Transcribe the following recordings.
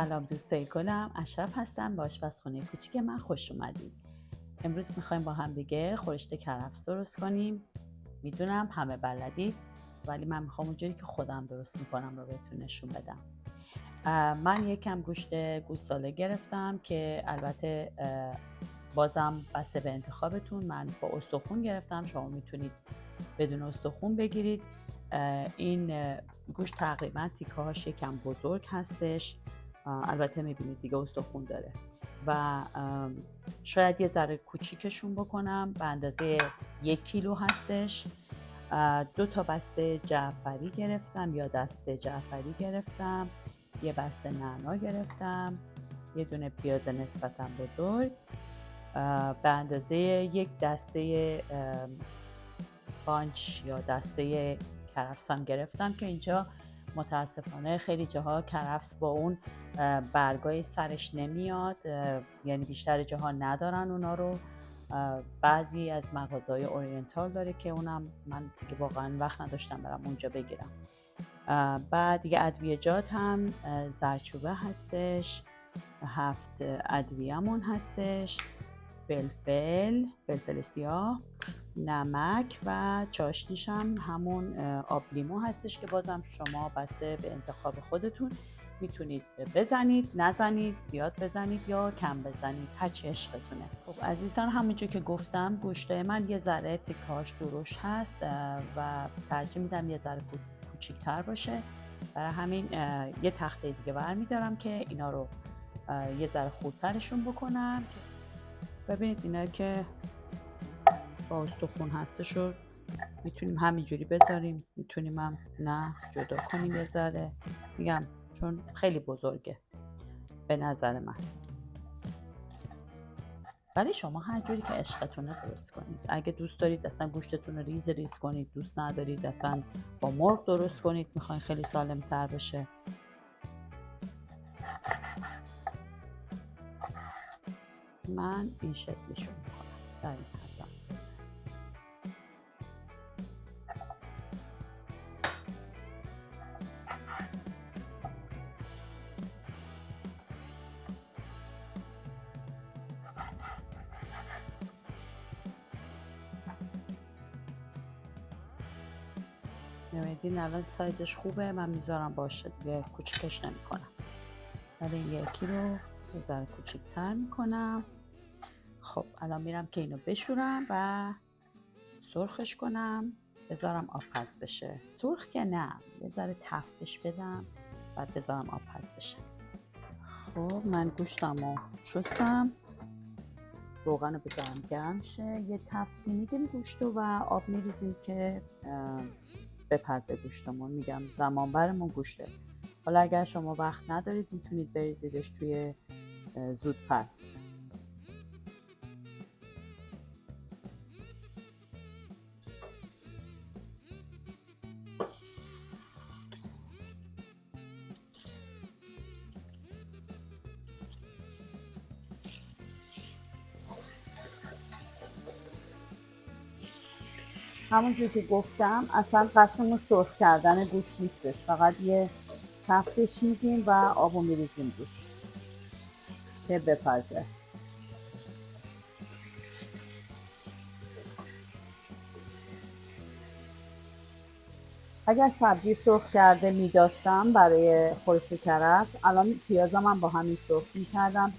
سلام دوستای گلم، اشرف هستم. با آشپزخونه کوچیک من خوش اومدید. امروز میخوایم با هم دیگه خورشت کرفس درست کنیم. میدونم همه بلدید، ولی من میخوام اونجوری که خودم درست میکنم رو بهتون نشون بدم. من یکم گوشت گوساله گرفتم که البته بازم بسته به انتخابتون. من با استخون گرفتم، شما میتونید بدون استخون بگیرید. این گوشت تقریبا تیکه هاش یکم بزرگ هستش، البته میبینید دیگه استخون داره و شاید یه ذره کوچیکشون بکنم. به اندازه 1 کیلو هستش. 2 تا بسته جعفری گرفتم یا دسته جعفری گرفتم، یه بسته نعنا گرفتم، یه دونه پیاز نسبتا بزرگ، به اندازه 1 دسته بانچ یا دسته کرفس هم گرفتم که اینجا متاسفانه خیلی جاها کرفس با اون برگای سرش نمیاد، یعنی بیشتر جاها ندارن اونا رو. بعضی از مغازه‌های اورینتال داره که اونم من دیگه واقعا وقت نداشتم برم اونجا بگیرم. بعد دیگه ادویه‌جات هم زردچوبه هستش، 7 ادویه‌مون هستش، فلفل سیاه، نمک و چاشنیش هم همون آب لیمو هستش که بازم شما بسته به انتخاب خودتون میتونید بزنید، نزنید، زیاد بزنید یا کم بزنید، هر چی عشقتونه. خب عزیزان، همونجور که گفتم گوشت من یه ذره تیکاش درشت هست و ترجیح میدم یه ذره کوچیک‌تر باشه. برای همین یه تخته دیگه برمیدارم که اینا رو یه ذره خردترشون بکنم. ببینید اینا که با استخون هستش رو میتونیم همینجوری بذاریم، میتونیم هم نه جدا کنیم یه ذره، میگم چون خیلی بزرگه به نظر من. ولی شما هر جوری که عشقتونه درست کنید. اگه دوست دارید اصلا گوشتتون رو ریز کنید، دوست ندارید اصلا با مرغ درست کنید، میخواین خیلی سالم تر بشه. من این شکلشو میکنم در این حد. نمیدین الان سایزش خوبه، من میذارم باشه دیگه، کوچیکش نمی کنم. ولی این 1 کیلو یه ذره کوچیک‌تر میکنم. خب الان میرم که اینو بشورم و سرخش کنم، بذارم آبپز بشه. سرخ که نه، یه ذره تفتش بدم بعد بذارم آبپز بشه. خب من گوشتمو شستم، روغن رو بذارم گرم شه، یه تفتی میدیم گوشتو و آب میریزیم که بپزه گوشتمون. میگم زمان برمون گوشته. حالا اگر شما وقت ندارید میتونید بریزیدش توی زودپز. همونجور که گفتم اصلا قصدمون سرخ کردن گوشت نیستش، فقط یه تفتش میدیم و آبو میریزیم روش که بپزه. اگر سبزی سرخ کرده میداشتم برای خورش کرفس، الان پیازم هم با همین سرخ میکردم،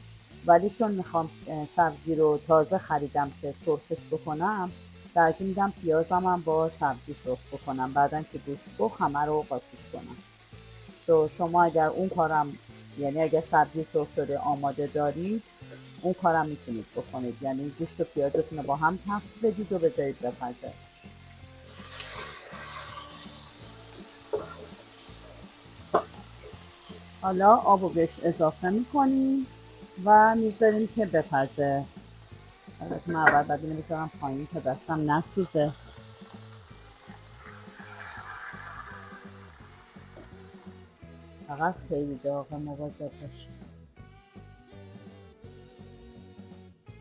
ولی چون میخوام سبزی رو تازه خریدم که سرخش بکنم، ترجیح میدم پیازم هم با سبزی سرخ بکنم، بعدن که گوشت بخ همه رو قاطیش کنم. تو شما اگر اون کارم، یعنی اگر سبزی سرخ شده آماده دارید اون کارم میتونید بکنید، یعنی گوشت و پیازتون رو با هم تفت بدید و بذارید بپزه. حالا آبو بهش اضافه میکنیم و میذاریم که بپزه. حالا من اول باید اینو بذارم پایین تا دستم نسوزه. فقط خیلی داغه، مواظب باشید،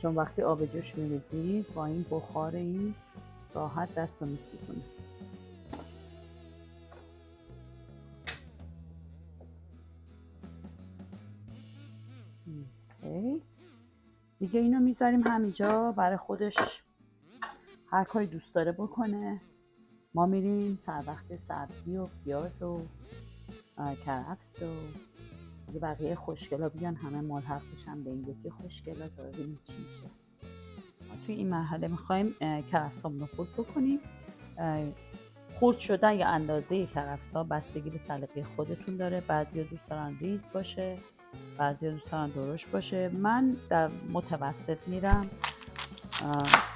چون وقتی آب جوش میریزید با این بخار این راحت دست رو میسوزونه. دیگه اینو میذاریم همینجا برای خودش هر کاری دوست داره بکنه. ما میریم سر وقت سبزی و پیاز و کرفس و دیگه بقیه خوشگلا بیان همه ملحق بشن به این یکی خوشگلا تا ببینیم چی میشه. ما توی این مرحله میخوایم کرفسامون رو خرد بکنیم. خرد شدن یا اندازه کرفس‌ها بستگی به سلیقه خودتون داره. بعضیا دوست دارن ریز باشه، بعضیا دوست دارن درشت باشه. من در متوسط میرم،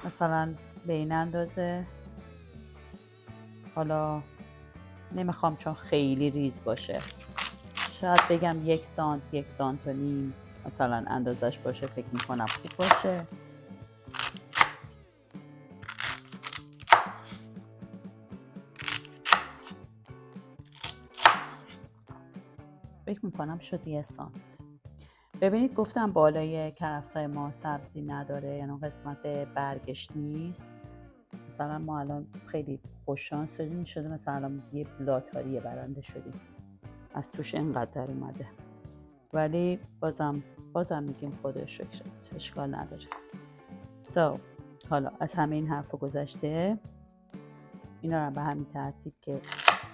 مثلا به این اندازه. حالا نمیخوام چون خیلی ریز باشه، شاید بگم 1 سانت 1 سانت و نیم مثلا اندازش باشه، فکر میکنم خوب باشه. فکر میکنم شد 1 سانت. ببینید گفتم بالای کرفسای ما سبزی نداره، یعنی قسمت برگش نیست. مثلا ما الان خیلی خوششانس شده مثلا یه لاتاری برنده شدیم، از توش اینقدر اومده، ولی بازم میگیم خدا شکرت، اشکال نداره. حالا از همه این حرف گذشته، اینا رو به همین ترتیب که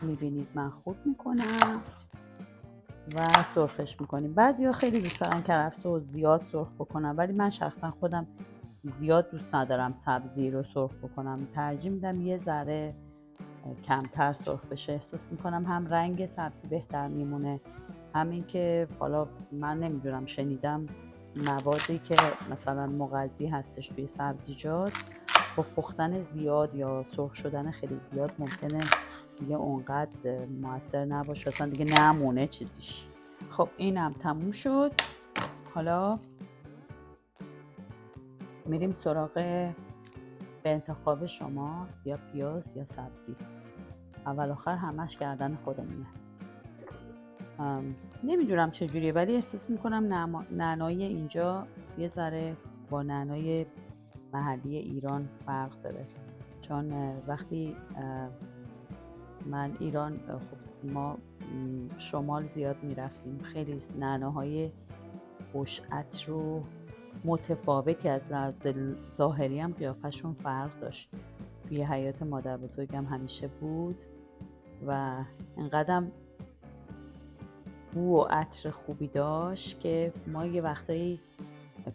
میبینید من خورد میکنم و سرخش میکنیم. بعضیا خیلی دوست دارن کرفس رو زیاد سرخ بکنم، ولی من شخصا خودم زیاد دوست ندارم سبزی رو سرخ بکنم. ترجیح میدم یه ذره کمتر سرخ بشه. احساس میکنم هم رنگ سبزی بهتر میمونه، همین که حالا من نمیدونم، شنیدم موادی که مثلا مغذی هستش توی سبزیجات با پختن زیاد یا سرخ شدن خیلی زیاد ممکنه دیگه اونقدر موثر نباشه، اصلا دیگه نمونه چیزیش. خب اینم تموم شد. حالا میریم سراغ به انتخاب شما، یا پیاز یا سبزی. اول آخر همش گردن خودمونه. نمیدونم چجوریه، ولی احساس میکنم نعنای اینجا یه ذره با نعنای محلی ایران فرق داره، چون وقتی من ایران، خب ما شمال زیاد میرفتیم، خیلی نعناهای خوش عطر و متفاوتی از لحاظ ظاهری هم قیافشون فرق داشت. توی حیات مادر بزرگم همیشه بود و اینقدرم بو و عطر خوبی داشت که ما یه وقتایی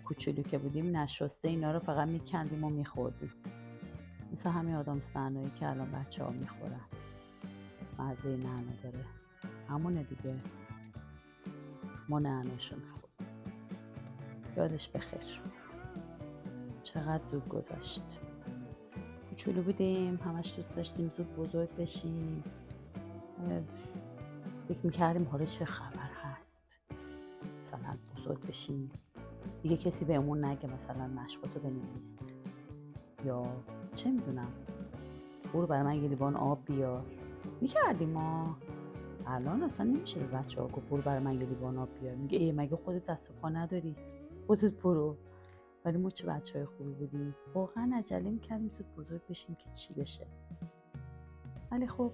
کوچولو که بودیم نشسته اینا رو فقط میکندیم و میخوردیم، مثل همین آدامس نعنایی که الان بچه ها میخورن. مزه نعنا داره، همونه دیگه، ما نعناشو میخوریم. یادش بخیر، چقدر زود گذشت. کوچولو بودیم همش دوست داشتیم زود بزرگ بشیم، فکر میکردیم حالا چه خبر هست، مثلا بزرگ بشیم دیگه کسی بهمون نگه مثلا مشقاتو بنویس، یا چه میدونم برو برای من یه لیوان آب بیار. میکردیم ما. الان اصلا نمیشه به بچه ها گفت برو برای من یه لیوان آب بیار، میگه ای مگه خودت دست و پا نداری، خودت برو. ولی ما چه بچه های خوبی بودیم، واقعا عجله میکردیم زود بزرگ بشیم که چی بشه. ولی خب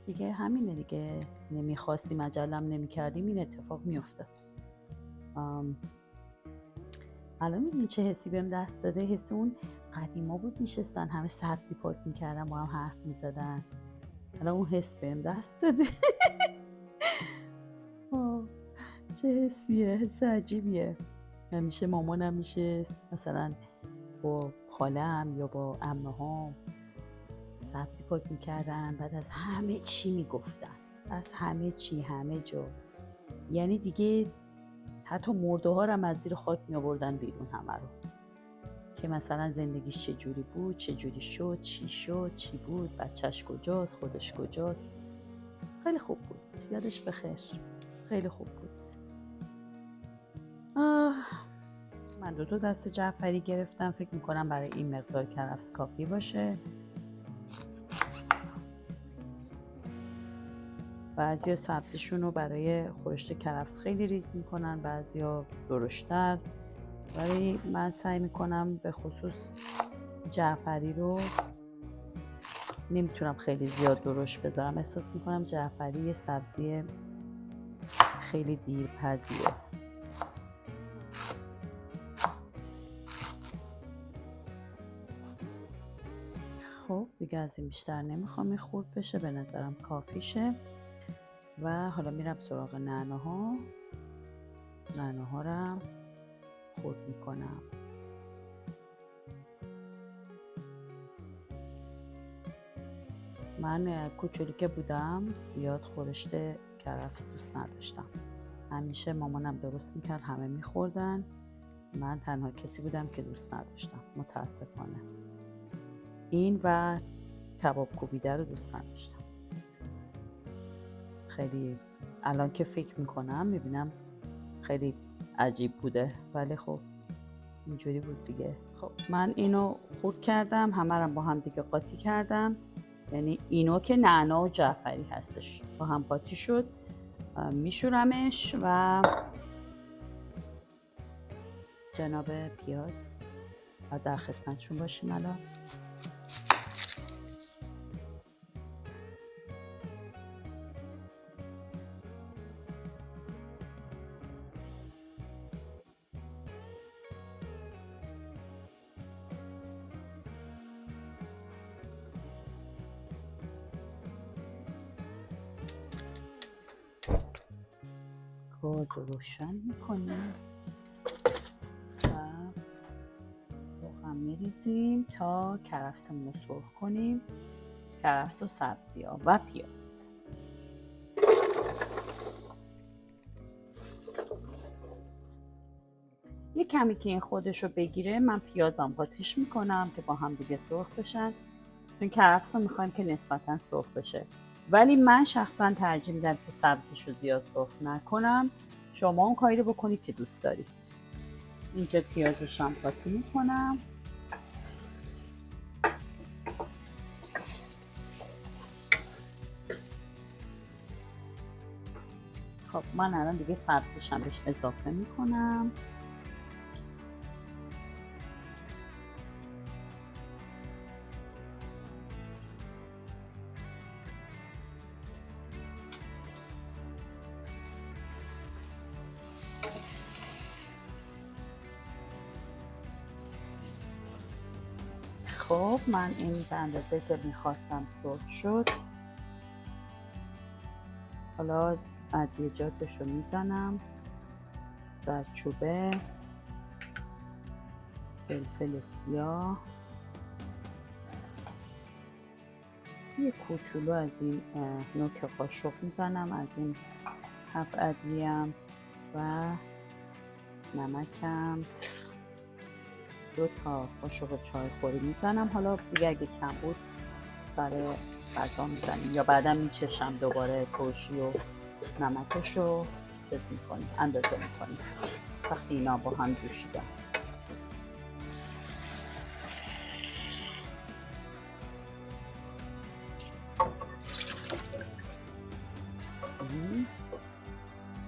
دیگه همینه دیگه، نمیخواستیم عجلم نمیکردیم این اتفاق میافتاد. الان میدونی چه حسی بهم دست داده؟ حس اون قدیما بود میشستن همه سبزی پاک میکردن با هم حرف میزدن. الان اون حس بهم دست داده. چه حسیه، حس عجیبیه. همیشه مامانم میشست مثلا با خالم یا با عمه‌هام سبزی پاک میکردن، بعد از همه چی میگفتن، از همه چی، همه جا، یعنی دیگه حتی مرده ها رو از زیر خاک می آوردن بیرون همه رو، که مثلا زندگیش چه جوری بود، چه جوری شد، چی شد، چی بود، بچهش کجاست، خودش کجاست. خیلی خوب بود، یادش بخیر، خیلی خوب بود. من 2 دسته جعفری گرفتم، فکر میکنم برای این مقدار کرفس کافی باشه. بعضیا سبزیشون رو برای خورشت کرفس خیلی ریز میکنن، بعضیا درشتر، ولی من سعی میکنم به خصوص جعفری رو نمیتونم خیلی زیاد درشت بذارم. احساس میکنم جعفری یه سبزی خیلی دیرپزیه. خب دیگه از این بیشتر نمیخوام این خورد بشه، به نظرم کافیشه. و حالا میرم سراغ نعناها رو خورد میکنم. من کوچولی که بودم زیاد خورشت کرفس دوست نداشتم. همیشه مامانم درست میکرد، همه میخوردن، من تنها کسی بودم که دوست نداشتم متاسفانه. این و کباب کوبیده رو دوست نداشتم. خیلی الان که فکر میکنم میبینم خیلی عجیب بوده، ولی خب اینجوری بود دیگه. خب من اینو خورد کردم، همه رو با هم دیگه قاطی کردم. یعنی اینو که نعنا و جعفری هستش با هم قاطی شد. میشورمش و جناب پیاز در خدمتشون باشیم الان. گاز رو روشن میکنیم و روغن میریزیم تا کرفسمون رو سرخ کنیم. کرفس و سبزی ها و پیاز. یه کمی که این خودش رو بگیره من پیازم قاطیش میکنم که با هم دیگه سرخ بشن، چون کرفس رو میخوایم که نسبتا سرخ بشه. ولی من شخصا ترجیح میدم که سبزیش رو زیاد سرخ نکنم. شما اون کاری رو بکنید که دوست دارید. اینجا پیازش هم قاطی میکنم. خب من الان دیگه سبزیش هم بهش اضافه میکنم. خب من این به اندازه که میخواستم سرخ شد. حالا ادویجاتش رو میزنم. زردچوبه، فلفل سیاه، یه کوچولو از این نوک قاشق میزنم از این 7 ادویه‌ام و نمکم 2 تا قاشق چای خوری میزنم. حالا دیگه اگه کم بود سر غذا میزنیم یا بعدا میچشم دوباره ترشی و نمکش رو اندازه میکنیم وقتی اینا با هم جوشیدن.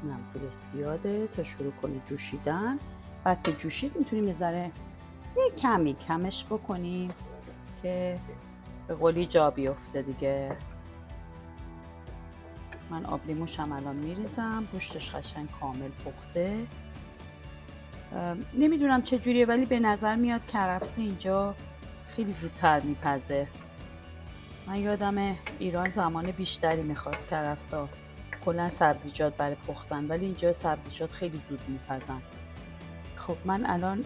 اینم زیر زیاده تا شروع کنه جوشیدن. بعد که جوشید میتونیم یه ذره کمی کمش بکنیم که به قولی جا بیفته دیگه. من آب لیموشم الان میریزم. گوشتش قشنگ کامل پخته. نمیدونم چه جوریه ولی به نظر میاد کرفس اینجا خیلی زودتر میپزه. من یادم ایران زمان بیشتری میخواست کرفسا کلا سبزیجات برای پختن، ولی اینجا سبزیجات خیلی زود میپزن. خب من الان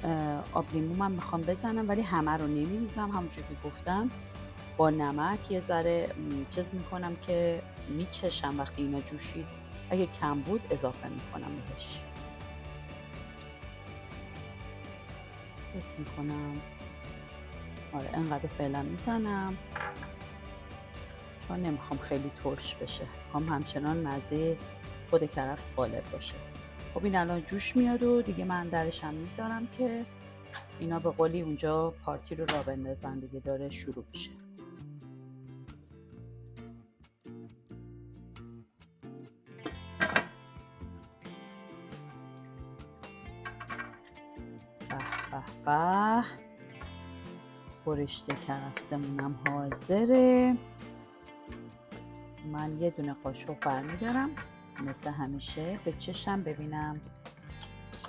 آب لیمومم میخوام بزنم ولی همه رو نمیریزم. همونجور که گفتم با نمک یه ذره چیز میکنم که میچشم وقتی اینا جوشید. اگه کم بود اضافه میکنم بهش. فکر میکنم آره انقدر فعلا میزنم چون نمیخوام خیلی ترش بشه. میخوام همچنان مزه خود کرفس غالب باشه. خب این الان جوش میاد و دیگه من درشم میذارم که اینا به قولی اونجا پارتی رو راه بندازن دیگه، داره شروع میشه. به به خورشت کرفسمونم حاضره. من یه دونه قاشق برمیدارم مثل همیشه به چشم ببینم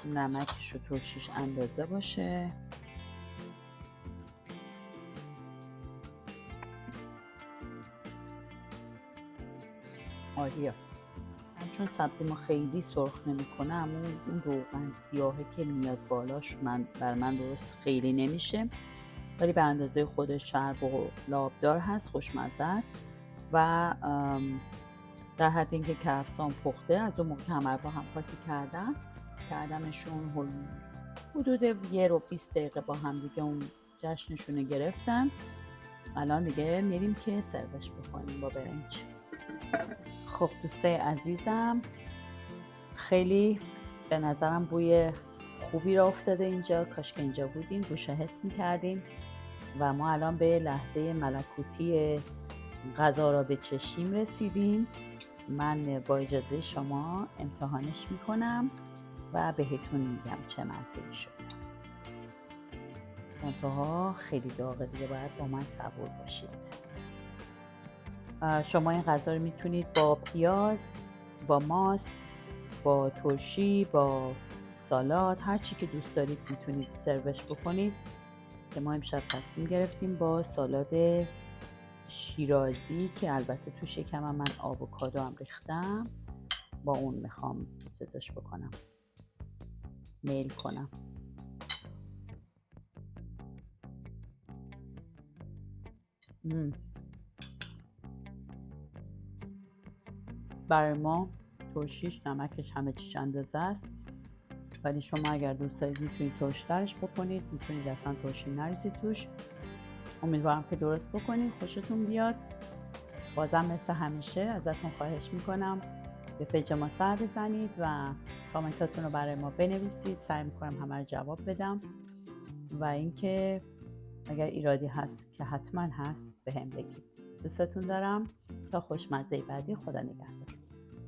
نمکش و ترشیش اندازه باشه. عالیه. چون سبزی ما خیلی سرخ نمیکنه، اما اون روغن سیاهه که میاد بالاش بر من درست خیلی نمیشه، ولی به اندازه خودش چرب و لابدار هست، خوشمزه است. و در حد اینکه کرفسان پخته، از اون موقع همه با هم قاطی کردمشون حدود 1 رو 20 دقیقه با هم دیگه اون جشنشون گرفتن. الان دیگه میریم که سروش بکنیم با برنج. خب دوستای عزیزم، خیلی به نظرم بوی خوبی را افتاده اینجا. کاش که اینجا بودیم، بوش حس میکردیم. و ما الان به لحظه ملکوتی غذا را بچشیم رسیدیم. من با اجازه شما امتحانش میکنم و بهتون میگم چه مزه‌ای شد. منتها خیلی داغه دیگه، باید با من صبور باشید. شما این غذا رو میتونید با پیاز، با ماست، با ترشی، با سالاد، هر چی که دوست دارید میتونید سروش بکنید. که ما امشب تصمیم گرفتیم با سالاد شیرازی که البته تو شکم من آووکادو هم ریختم، با اون میخوام چیزش بکنم، میل کنم. برای ما ترشیش نمکش همه چیش اندازه است، ولی شما اگر دوست دارید میتونید ترش‌ترش بکنید، میتونید اصلا ترشی نریزید توش. امیدوارم که درست بکنید، خوشتون بیاد. بازم مثل همیشه ازتون خواهش میکنم به پیج ما سر بزنید و کامنتاتون رو برای ما بنویسید. سعی میکنم همه رو جواب بدم و اینکه اگر ایرادی هست که حتما هست به هم بگید. دوستتون دارم. تا خوشمزه بعدی، خدا نگهدار.